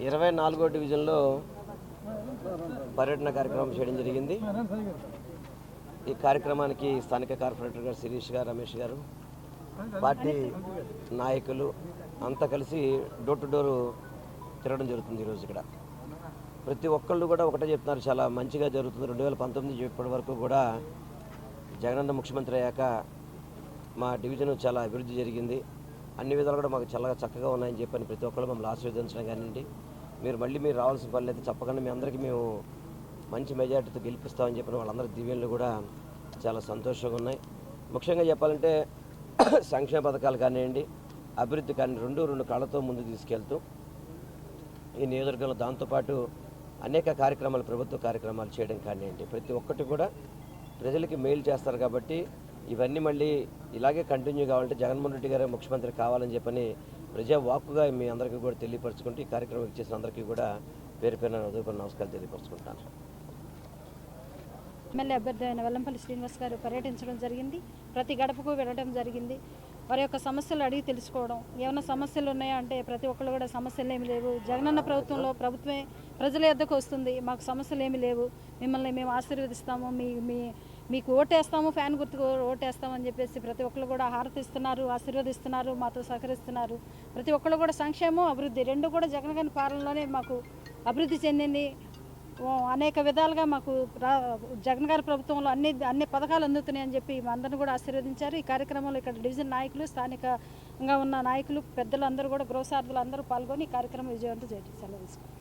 24వ డివిజన్లో పర్యటన కార్యక్రమం చేయడం జరిగింది. ఈ కార్యక్రమానికి స్థానిక కార్పొరేటర్ గారు శిరీష్ గారు, రమేష్ గారు, పార్టీ నాయకులు అంతా కలిసి డోర్ టు డోర్ తిరగడం జరుగుతుంది. ఈరోజు ఇక్కడ ప్రతి ఒక్కళ్ళు కూడా ఒకటే చెప్తున్నారు, చాలా మంచిగా జరుగుతుంది. 2019 ఇప్పటి వరకు కూడా జగనన్న ముఖ్యమంత్రి అయ్యాక మా డివిజన్ చాలా అభివృద్ధి జరిగింది, అన్ని విధాలు కూడా మాకు చాలా చక్కగా ఉన్నాయని చెప్పని ప్రతి ఒక్కళ్ళు మమ్మల్ని ఆశీర్వదించడం కానివ్వండి, మీరు రావాల్సిన పనులు అయితే చెప్పకుండా మీ అందరికీ మేము మంచి మెజార్టీతో గెలిపిస్తామని చెప్పిన వాళ్ళందరి దీవెనలు కూడా చాలా సంతోషంగా ఉన్నాయి. ముఖ్యంగా చెప్పాలంటే సంక్షేమ పథకాలు కానివ్వండి, అభివృద్ధి కానీ రెండు కాళ్ళతో ముందు తీసుకెళ్తూ ఈ నియోజకవర్గంలో దాంతోపాటు అనేక కార్యక్రమాలు, ప్రభుత్వ కార్యక్రమాలు చేయడం కానివ్వండి, ప్రతి ఒక్కటి కూడా ప్రజలకి మేలు చేస్తారు. కాబట్టి ఇవన్నీ మళ్ళీ ఇలాగే కంటిన్యూ కావాలంటే జగన్మోహన్ రెడ్డి గారే ముఖ్యమంత్రి కావాలని చెప్పని ప్రజా వాక్కుగా మీ అందరికీ కూడా తెలియపరచుకుంటూ ఈ కార్యక్రమం ఇచ్చేసిన అందరికీ కూడా పేరు పేరున ఉదయపూర్ణ నమస్కారాలు తెలియపరచుకుంటాను. ఎమ్మెల్యే అభ్యర్థి అయిన వెల్లంపల్లి శ్రీనివాస్ గారు పర్యటించడం జరిగింది. ప్రతి గడపకు వెళ్ళడం జరిగింది. వారి యొక్క సమస్యలు అడిగి తెలుసుకోవడం, ఏమైనా సమస్యలు ఉన్నాయా అంటే ప్రతి ఒక్కళ్ళు కూడా సమస్యలు ఏమి లేవు, జగనన్న ప్రభుత్వమే ప్రజల యొద్దకు వస్తుంది, మాకు సమస్యలు ఏమి లేవు, మిమ్మల్ని మేము ఆశీర్వదిస్తాము, మీకు ఓటేస్తాము, ఫ్యాన్ గుర్తుకు ఓటేస్తామని చెప్పేసి ప్రతి ఒక్కళ్ళు కూడా హారతిస్తున్నారు, ఆశీర్వదిస్తున్నారు, మాతో సహకరిస్తున్నారు. ప్రతి ఒక్కళ్ళు కూడా సంక్షేమం, అభివృద్ధి రెండు కూడా జగన్ గారి పాలనలోనే మాకు అభివృద్ధి చెందింది. అనేక విధాలుగా మాకు జగన్ గారి ప్రభుత్వంలో అన్ని పథకాలు అందుతున్నాయని చెప్పి మా అందరిని కూడా ఆశీర్వదించారు. ఈ కార్యక్రమంలో ఇక్కడ డివిజన్ నాయకులు, స్థానికంగా ఉన్న నాయకులు, పెద్దలు అందరూ కూడా గృహసార్థులు అందరూ పాల్గొని ఈ కార్యక్రమం విజయవంతం చేసి సెలవు తీసుకున్నారు.